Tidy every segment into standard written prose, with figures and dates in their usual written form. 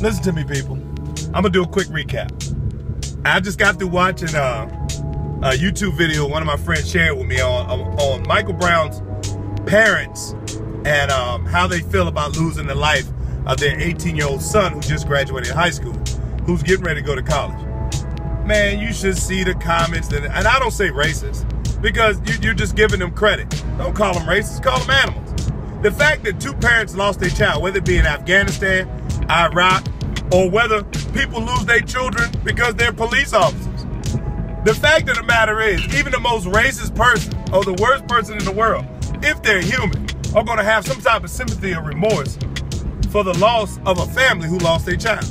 Listen to me, people. I'm gonna do a quick recap. I just got through watching a YouTube video one of my friends shared with me on Michael Brown's parents and how they feel about losing the life of their 18-year-old son who just graduated high school, who's getting ready to go to college. Man, you should see the comments, and I don't say racist, because you're just giving them credit. Don't call them racist, call them animals. The fact that two parents lost their child, whether it be in Afghanistan, Iraq, or whether people lose their children because they're police officers. The fact of the matter is, even the most racist person, or the worst person in the world, if they're human, are going to have some type of sympathy or remorse for the loss of a family who lost their child.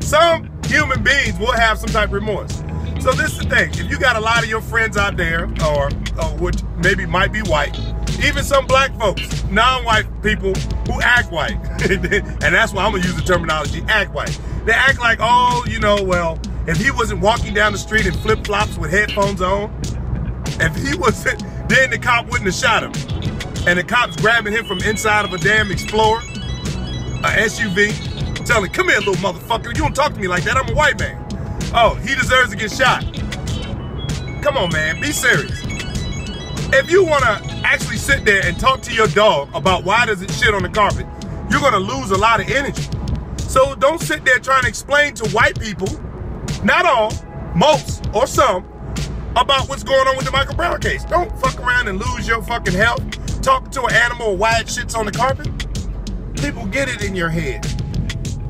Some human beings will have some type of remorse. So this is the thing. If you got a lot of your friends out there, or which maybe might be white, even some black folks, non-white people who act white, and that's why I'm going to use the terminology act white. They act like, oh, you know, well, if he wasn't walking down the street in flip-flops with headphones on, if he wasn't, then the cop wouldn't have shot him. And the cop's grabbing him from inside of a damn Explorer, a SUV, telling him, come here, little motherfucker. You don't talk to me like that. I'm a white man. Oh, he deserves to get shot. Come on, man. Be serious. If you want to actually sit there and talk to your dog about why does it shit on the carpet, you're going to lose a lot of energy. So don't sit there trying to explain to white people, not all, most, or some, about what's going on with the Michael Brown case. Don't fuck around and lose your fucking health talking to an animal why it shits on the carpet. People get it in your head.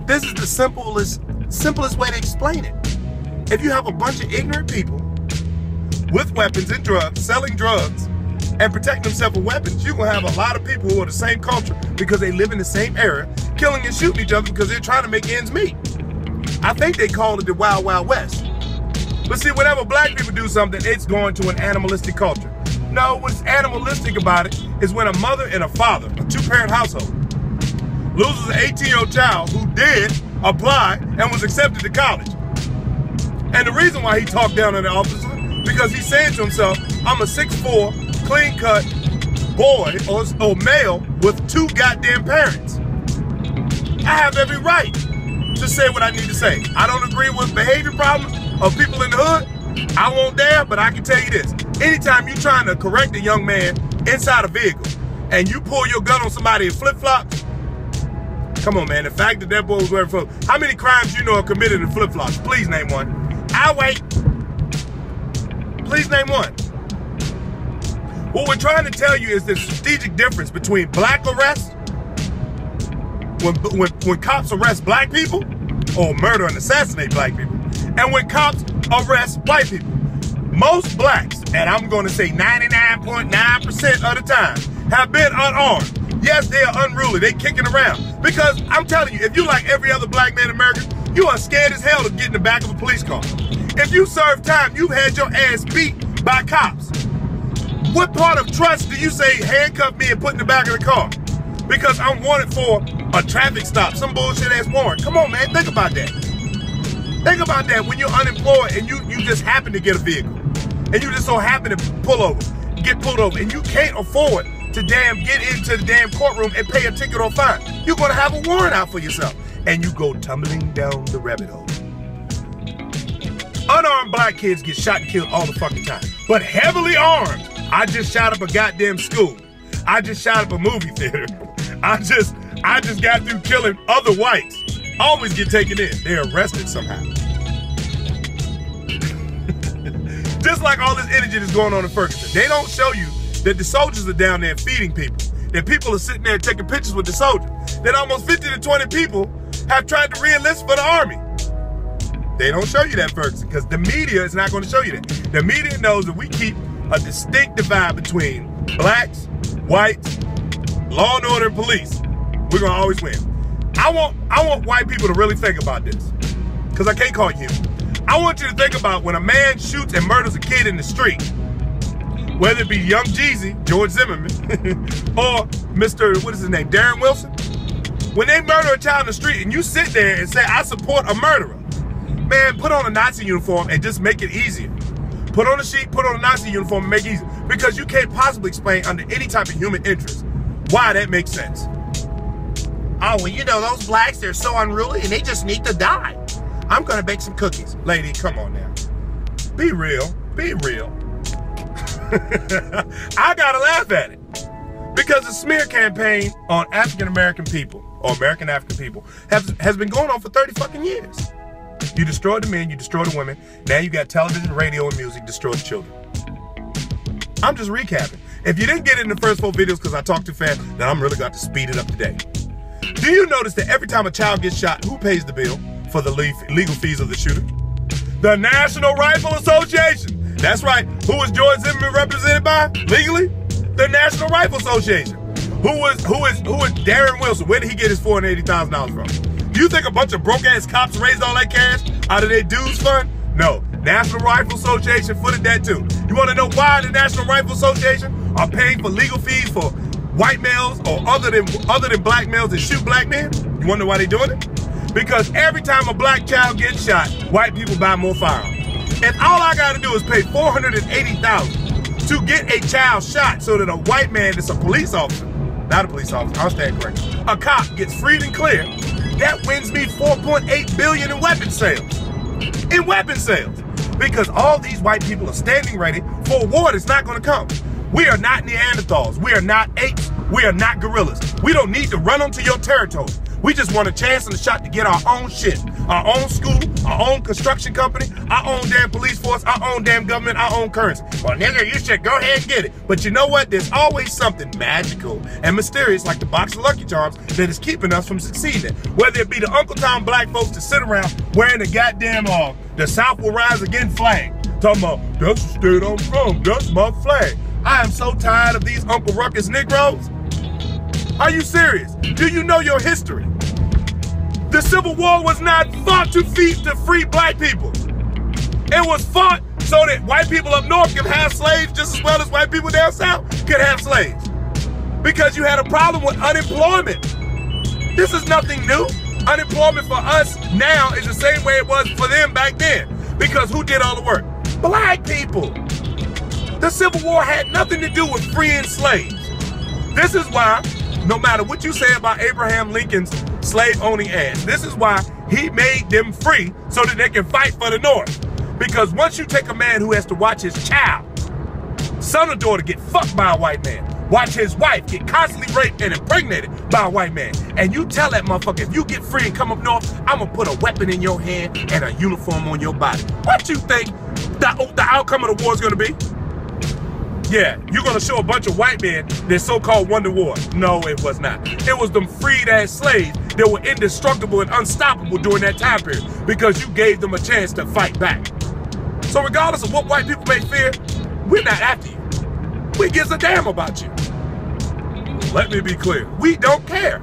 This is the simplest way to explain it. If you have a bunch of ignorant people with weapons and drugs, selling drugs, and protecting themselves with weapons, you're going to have a lot of people who are the same culture because they live in the same area, killing and shooting each other because they're trying to make ends meet. I think they call it the Wild Wild West. But see, whenever black people do something, it's going to an animalistic culture. No, what's animalistic about it is when a mother and a father, a two-parent household, loses an 18-year-old child who did apply and was accepted to college. And the reason why he talked down on the officer, because he's saying to himself, I'm a 6'4", clean-cut boy or male with two goddamn parents. I have every right to say what I need to say. I don't agree with behavior problems of people in the hood. I won't dare, but I can tell you this. Anytime you're trying to correct a young man inside a vehicle and you pull your gun on somebody in flip-flops, come on, man. The fact that that boy was wearing flip-flops. How many crimes you know are committed in flip-flops? Please name one. I'll wait. Please name one. What we're trying to tell you is the strategic difference between black arrests, when cops arrest black people, or murder and assassinate black people, and when cops arrest white people. Most blacks, and I'm going to say 99.9% of the time, have been unarmed. Yes, they are unruly. They kicking around. Because I'm telling you, if you like every other black man in America, you are scared as hell to get in the back of a police car. If you serve time, you've had your ass beat by cops. What part of trust do you say handcuff me and put in the back of the car? Because I'm wanted for a traffic stop, some bullshit ass warrant. Come on, man, think about that. Think about that when you're unemployed and you just happen to get a vehicle. And you just so happen to get pulled over, and you can't afford to get into the damn courtroom and pay a ticket or fine. You're gonna have a warrant out for yourself. And you go tumbling down the rabbit hole. Unarmed black kids get shot and killed all the fucking time. But heavily armed, I just shot up a goddamn school. I just shot up a movie theater. I just got through killing other whites. Always get taken in. They're arrested somehow. Just like all this energy that's going on in Ferguson. They don't show you that the soldiers are down there feeding people. That people are sitting there taking pictures with the soldiers. That almost 50 to 20 people have tried to re-enlist for the army. They don't show you that, Ferguson, because the media is not going to show you that. The media knows that we keep a distinct divide between blacks, whites, law and order, and police. We're going to always win. I want white people to really think about this, because I can't call you human. I want you to think about when a man shoots and murders a kid in the street, whether it be Young Jeezy, George Zimmerman, or Mr., what is his name, Darren Wilson. When they murder a child in the street and you sit there and say, I support a murderer, man, put on a Nazi uniform and just make it easier. Put on a sheet, put on a Nazi uniform and make it easier. Because you can't possibly explain under any type of human interest why that makes sense. oh, well, you know, those blacks, they're so unruly and they just need to die. I'm going to bake some cookies. Lady, come on now. Be real. Be real. I got to laugh at it. Because the smear campaign on African-American people, or American African people, has been going on for 30 fucking years. You destroyed the men, you destroyed the women. Now you got television, radio, and music, destroy the children. I'm just recapping. If you didn't get it in the first 4 videos because I talked too fast, then I'm really going to speed it up today. Do you notice that every time a child gets shot, who pays the bill for the legal fees of the shooter? The National Rifle Association. That's right. Who was George Zimmerman represented by legally? The National Rifle Association. Who is Darren Wilson? Where did he get his $480,000 from? Do you think a bunch of broke ass cops raised all that cash out of their dues fund? No. National Rifle Association footed that too. You want to know why the National Rifle Association are paying for legal fees for white males or other than black males that shoot black men? You want to know why they're doing it? Because every time a black child gets shot, white people buy more firearms. And all I got to do is pay $480,000 to get a child shot so that a white man that's a police officer, not a police officer, I'll stand correct, a cop gets freed and clear. That wins me $4.8 billion in weapon sales. In weapon sales. Because all these white people are standing ready for a war that's not going to come. We are not Neanderthals. We are not apes. We are not gorillas. We don't need to run onto your territory. We just want a chance and a shot to get our own shit. Our own school, our own construction company, our own damn police force, our own damn government, our own currency. Well, nigga, you should go ahead and get it. But you know what? There's always something magical and mysterious like the box of Lucky Charms that is keeping us from succeeding. Whether it be the Uncle Tom black folks that sit around wearing the goddamn the South Will Rise Again flag. Talking about, that's the state I'm from. That's my flag. I am so tired of these Uncle Ruckus Negroes. Are you serious? Do you know your history? The Civil War was not fought to free black people. It was fought so that white people up north could have slaves just as well as white people down south could have slaves. Because you had a problem with unemployment. This is nothing new. Unemployment for us now is the same way it was for them back then. Because who did all the work? Black people. The Civil War had nothing to do with freeing slaves. This is why, no matter what you say about Abraham Lincoln's slave-owning ass, this is why he made them free so that they can fight for the North. Because once you take a man who has to watch his child, son or daughter, get fucked by a white man, watch his wife get constantly raped and impregnated by a white man, and you tell that motherfucker, if you get free and come up north, I'm gonna put a weapon in your hand and a uniform on your body. What you think the outcome of the war is gonna be? Yeah, you're gonna show a bunch of white men that so-called won the war. No, it was not. It was them freed-ass slaves that were indestructible and unstoppable during that time period because you gave them a chance to fight back. So regardless of what white people may fear, we're not after you. We gives a damn about you. Let me be clear. We don't care.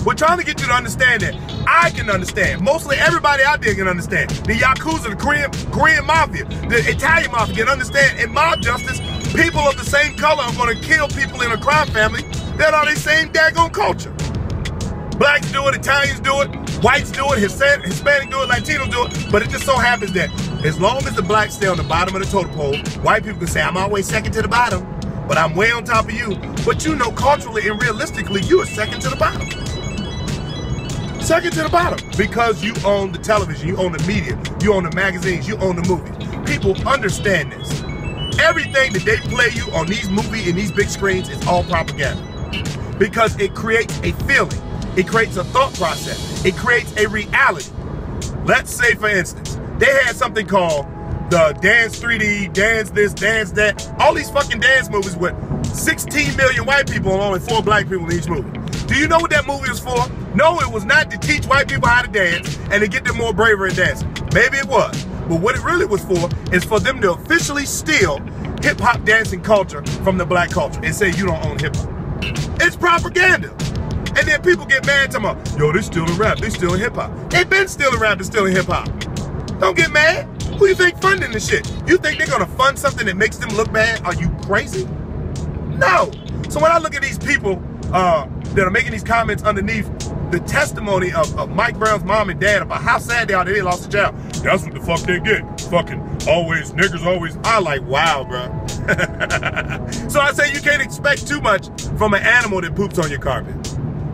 We're trying to get you to understand that. I can understand. Mostly everybody out there can understand. The Yakuza, the Korean Mafia, the Italian Mafia can understand. In mob justice, people of the same color are going to kill people in a crime family that are the same daggone culture. Blacks do it, Italians do it, whites do it, Hispanic do it, Latinos do it. But it just so happens that as long as the blacks stay on the bottom of the totem pole, white people can say, I'm always second to the bottom, but I'm way on top of you. But you know, culturally and realistically, you are second to the bottom. Second to the bottom, because you own the television, you own the media, you own the magazines, you own the movies. People understand this. Everything that they play you on these movies and these big screens is all propaganda. Because it creates a feeling. It creates a thought process. It creates a reality. Let's say, for instance, they had something called the Dance 3D, Dance this, Dance that. All these fucking dance movies with 16 million white people and only 4 black people in each movie. Do you know what that movie was for? No, it was not to teach white people how to dance and to get them more braver in dancing. Maybe it was. But what it really was for is for them to officially steal hip-hop dancing culture from the black culture and say you don't own hip-hop. It's propaganda. And then people get mad to them, yo, they stealing rap, they stealing hip-hop. They've been stealing rap and stealing hip-hop. Don't get mad. Who you think funding this shit? You think they're gonna fund something that makes them look bad? Are you crazy? No. So when I look at these people that are making these comments underneath the testimony of Mike Brown's mom and dad about how sad they are that they lost a child, that's what the fuck they get. Fucking always, niggas always. I like, wow, bro. So I say you can't expect too much from an animal that poops on your carpet.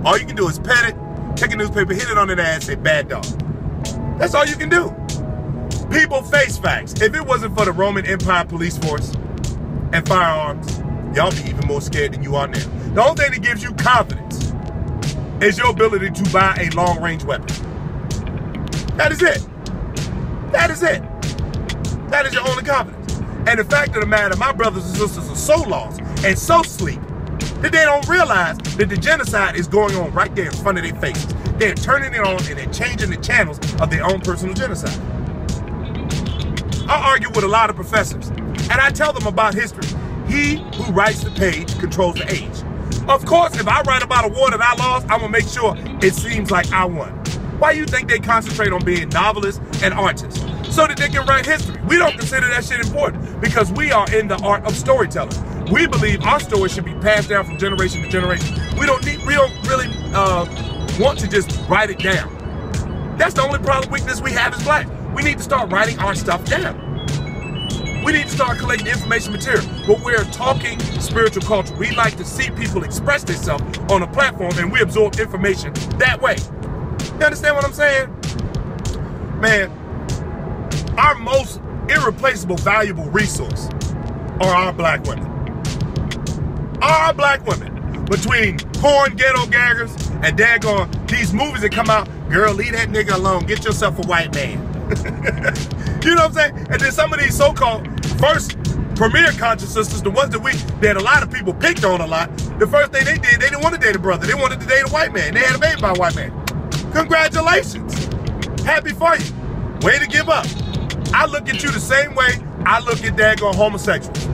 All you can do is pet it, take a newspaper, hit it on the ass, say bad dog. That's all you can do. People face facts. If it wasn't for the Roman Empire police force and firearms, y'all be even more scared than you are now. The only thing that gives you confidence is your ability to buy a long-range weapon. That is it. That is it. That is your only confidence. And the fact of the matter, my brothers and sisters are so lost and so asleep that they don't realize that the genocide is going on right there in front of their faces. They're turning it on and they're changing the channels of their own personal genocide. I argue with a lot of professors, and I tell them about history. He who writes the page controls the age. Of course, if I write about a war that I lost, I'm gonna make sure it seems like I won. Why do you think they concentrate on being novelists and artists? So that they can write history. We don't consider that shit important because we are in the art of storytelling. We believe our story should be passed down from generation to generation. We don't really want to just write it down. That's the only weakness we have as black. We need to start writing our stuff down. We need to start collecting information material. But we're talking spiritual culture. We like to see people express themselves on a platform and we absorb information that way. You understand what I'm saying? Man, our most irreplaceable, valuable resource are our black women. Our black women. Between porn, ghetto gaggers, and daggone these movies that come out, girl, leave that nigga alone. Get yourself a white man. You know what I'm saying? And then some of these so-called first premier conscious sisters, the ones that a lot of people picked on a lot, the first thing they did, they didn't want to date a brother. They wanted to date a white man. They had a baby by a white man. Congratulations. Happy for you. Way to give up. I look at you the same way I look at daggone homosexuals.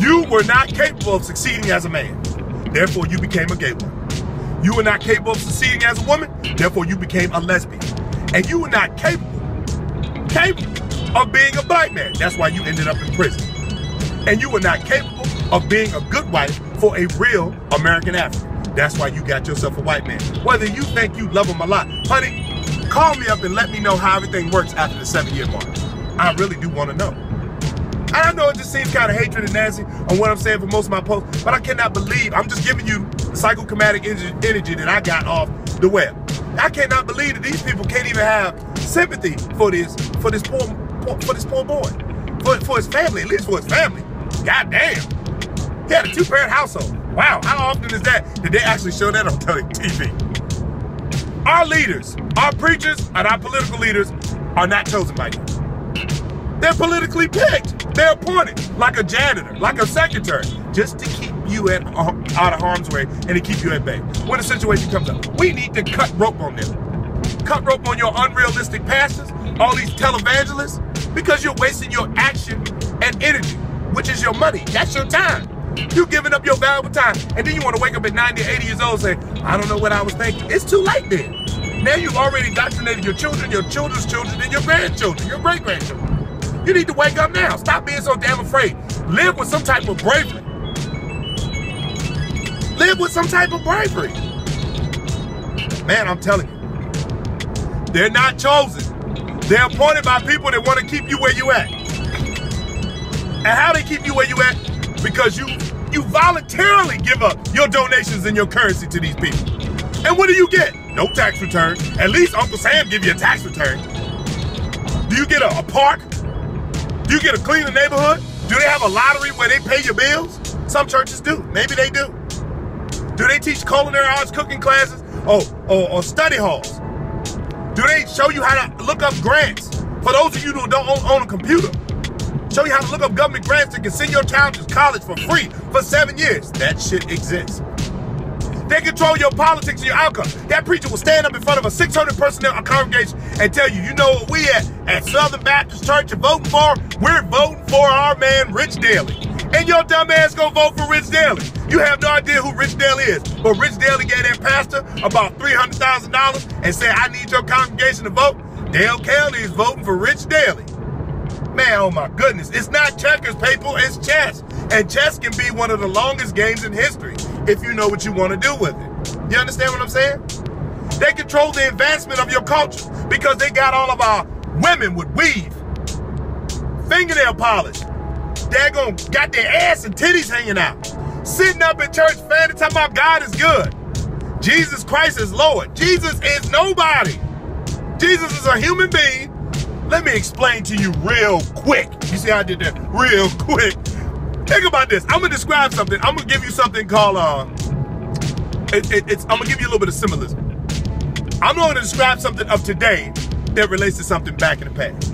You were not capable of succeeding as a man. Therefore, you became a gay woman. You were not capable of succeeding as a woman. Therefore, you became a lesbian. And you were not capable of being a black man. That's why you ended up in prison. And you were not capable of being a good wife for a real American African. That's why you got yourself a white man. Whether you think you love him a lot. Honey, call me up and let me know how everything works after the 7-year mark. I really do want to know. And I know it just seems kind of hatred and nasty on what I'm saying for most of my posts, but I cannot believe, I'm just giving you the psychokinetic energy that I got off the web. I cannot believe that these people can't even have sympathy for this poor boy, for his family, at least for his family. God damn. He had a 2-parent household. Wow, how often is that? Did they actually show that on TV? Our leaders, our preachers, and our political leaders are not chosen by you. They're politically picked. They're appointed like a janitor, like a secretary, just to keep you out of harm's way and to keep you at bay. When a situation comes up, we need to cut rope on them. Cut rope on your unrealistic pastors, all these televangelists, because you're wasting your action and energy, which is your money. That's your time. You're giving up your valuable time, and then you want to wake up at 90, 80 years old and say, I don't know what I was thinking. It's too late then. Now you've already indoctrinated your children, your children's children, and your grandchildren, your great-grandchildren. You need to wake up now. Stop being so damn afraid. Live with some type of bravery. Live with some type of bravery. Man, I'm telling you. They're not chosen. They're appointed by people that want to keep you where you at. And how they keep you where you at? Because you voluntarily give up your donations and your currency to these people. And what do you get? No tax return. At least Uncle Sam give you a tax return. Do you get a park? Do you get a cleaner neighborhood? Do they have a lottery where they pay your bills? Some churches do. Maybe they do. Do they teach culinary arts, cooking classes, or study halls? Do they show you how to look up grants? For those of you who don't own a computer, show you how to look up government grants that can send your child to college for free for 7 years. That shit exists. They control your politics and your outcome. That preacher will stand up in front of a 600 personnel congregation and tell you, you know what we at Southern Baptist Church are voting for? We're voting for our man, Rich Daly. And your dumb ass gonna vote for Rich Daly. You have no idea who Rich Daly is. But Rich Daly gave that pastor about $300,000 and said, I need your congregation to vote. Dale Kelly is voting for Rich Daly. Man, oh my goodness. It's not checkers, people, it's chess. And chess can be one of the longest games in history if you know what you want to do with it. You understand what I'm saying? They control the advancement of your culture because they got all of our women with weave, fingernail polish. Got their ass and titties hanging out. Sitting up in church, fanning, talking about God is good. Jesus Christ is Lord. Jesus is nobody. Jesus is a human being. Let me explain to you real quick. You see how I did that? Real quick. Think about this. I'm gonna describe something. I'm gonna give you something called I'm gonna give you a little bit of symbolism. I'm gonna describe something of today that relates to something back in the past.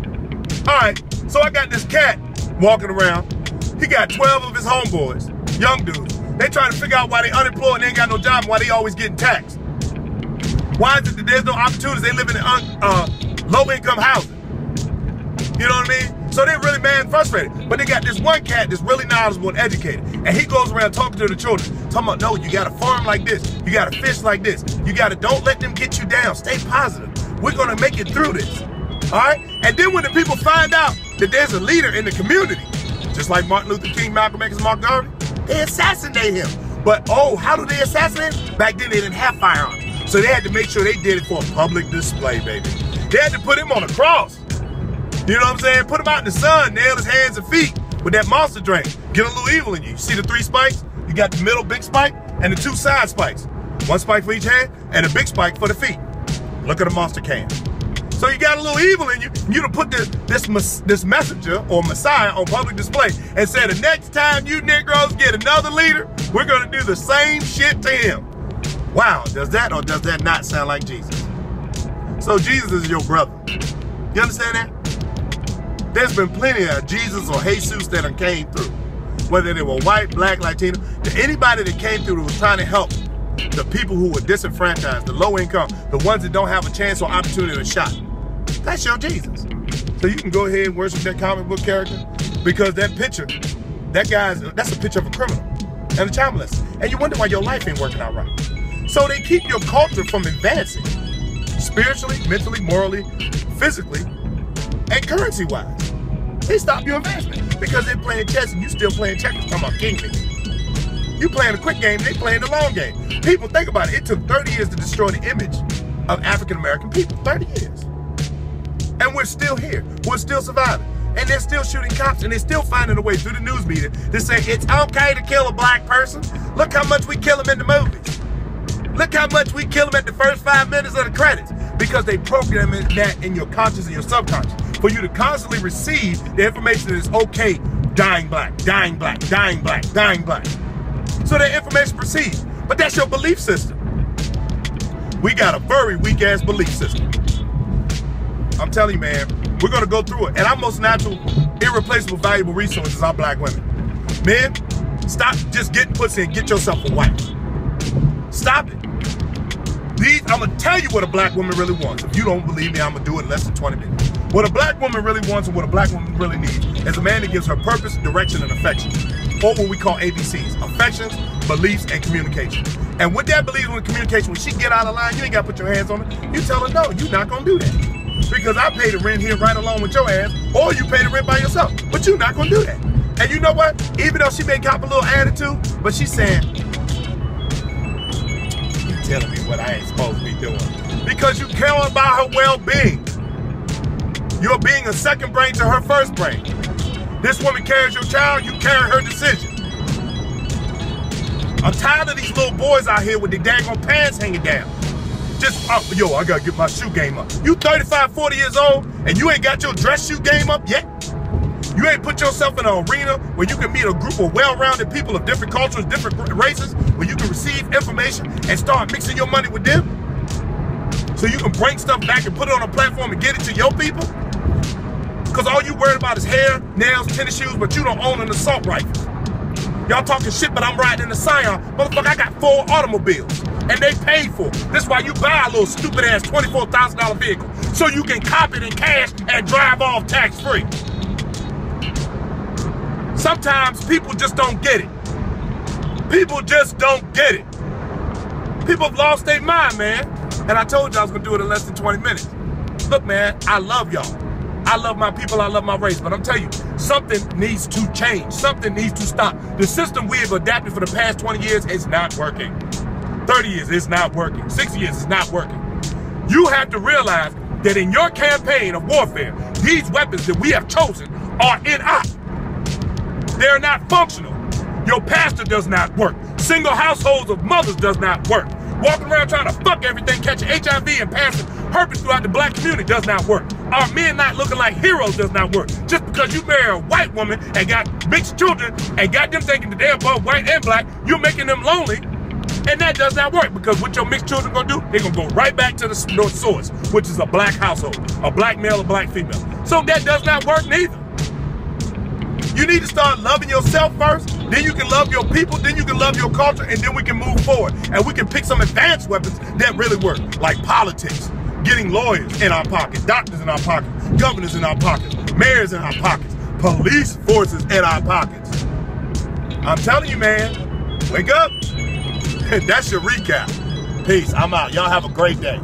All right, so I got this cat walking around. He got 12 of his homeboys, young dudes. They trying to figure out why they unemployed and they ain't got no job and why they always getting taxed. Why is it that there's no opportunities? They live in low-income housing. You know what I mean? So they're really mad and frustrated. But they got this one cat that's really knowledgeable and educated. And he goes around talking to the children. Talking about, no, you gotta farm like this. You gotta fish like this. You gotta, don't let them get you down. Stay positive. We're gonna make it through this. All right? And then when the people find out that there's a leader in the community, just like Martin Luther King, Malcolm X, and Mark Garvey, they assassinate him. But oh, how do they assassinate him? Back then they didn't have firearms. So they had to make sure they did it for a public display, baby. They had to put him on a cross. You know what I'm saying? Put him out in the sun, nail his hands and feet with that monster drain. Get a little evil in you. You see the 3 spikes? You got the middle big spike and the 2 side spikes. 1 spike for each hand and a big spike for the feet. Look at the monster can. So you got a little evil in you. You to put this messenger or messiah on public display and say the next time you Negroes get another leader, we're gonna do the same shit to him. Wow, does that or does that not sound like Jesus? So Jesus is your brother. You understand that? There's been plenty of Jesus or Jesus that came through. Whether they were white, black, Latino, to anybody that came through that was trying to help the people who were disenfranchised, the low income, the ones that don't have a chance or opportunity or shot. That's your Jesus. So you can go ahead and worship that comic book character because that picture, that's a picture of a criminal and a child molester. And you wonder why your life ain't working out right. So they keep your culture from advancing spiritually, mentally, morally, physically, and currency-wise. They stop your advancement because they're playing chess and you still playing checkers. Talking about kingdom. You playing a quick game, they playing the long game. People, think about it. It took 30 years to destroy the image of African-American people. 30 years. And we're still here. We're still surviving. And they're still shooting cops and they're still finding a way through the news media to say it's okay to kill a black person. Look how much we kill them in the movies. Look how much we kill them at the first 5 minutes of the credits. Because they program that in your conscious and your subconscious for you to constantly receive the information that it's okay, dying black, dying black, dying black, dying black. So that information proceeds. But that's your belief system. We got a very weak ass belief system. I'm telling you, man, we're gonna go through it. And our most natural, irreplaceable, valuable resource is our black women. Men, stop just getting pussy and get yourself a wife. Stop it. I'm gonna tell you what a black woman really wants. If you don't believe me, I'm gonna do it in less than 20 minutes. What a black woman really wants and what a black woman really needs is a man that gives her purpose, direction, and affection. Or what we call ABCs, affections, beliefs, and communication. And with that belief and communication, when she get out of line, you ain't gotta put your hands on her. You tell her, no, you're not gonna do that. Because I pay the rent here right along with your ass, or you pay the rent by yourself. But you're not gonna do that. And you know what? Even though she may cop a little attitude, but she's saying, telling me what I ain't supposed to be doing. Because you care about her well-being. You're being a second brain to her first brain. This woman carries your child, you carry her decision. I'm tired of these little boys out here with their daggone pants hanging down. Just, yo, I gotta get my shoe game up. You 35, 40 years old, and you ain't got your dress shoe game up yet? You ain't put yourself in an arena where you can meet a group of well-rounded people of different cultures, different races, where you can receive information and start mixing your money with them? So you can bring stuff back and put it on a platform and get it to your people? Because all you worried about is hair, nails, tennis shoes, but you don't own an assault rifle. Y'all talking shit, but I'm riding in a Scion. Motherfucker, I got 4 automobiles, and they paid for it. That's why you buy a little stupid-ass $24,000 vehicle, so you can cop it in cash and drive off tax-free. Sometimes people just don't get it. People just don't get it. People have lost their mind, man. And I told you I was gonna do it in less than 20 minutes. Look, man, I love y'all. I love my people, I love my race. But I'm telling you, something needs to change. Something needs to stop. The system we have adapted for the past 20 years is not working. 30 years, it's not working. 60 years, it's not working. You have to realize that in your campaign of warfare, these weapons that we have chosen are inop. They're not functional. Your pastor does not work. Single households of mothers does not work. Walking around trying to fuck everything, catching HIV and passing herpes throughout the black community does not work. Our men not looking like heroes does not work. Just because you marry a white woman and got mixed children and got them thinking that they're above white and black, you're making them lonely. And that does not work, because what your mixed children gonna do, they're gonna go right back to the source, which is a black household, a black male, a black female. So that does not work neither. You need to start loving yourself first, then you can love your people, then you can love your culture, and then we can move forward. And we can pick some advanced weapons that really work, like politics, getting lawyers in our pockets, doctors in our pockets, governors in our pockets, mayors in our pockets, police forces in our pockets. I'm telling you, man, wake up. That's your recap. Peace. I'm out. Y'all have a great day.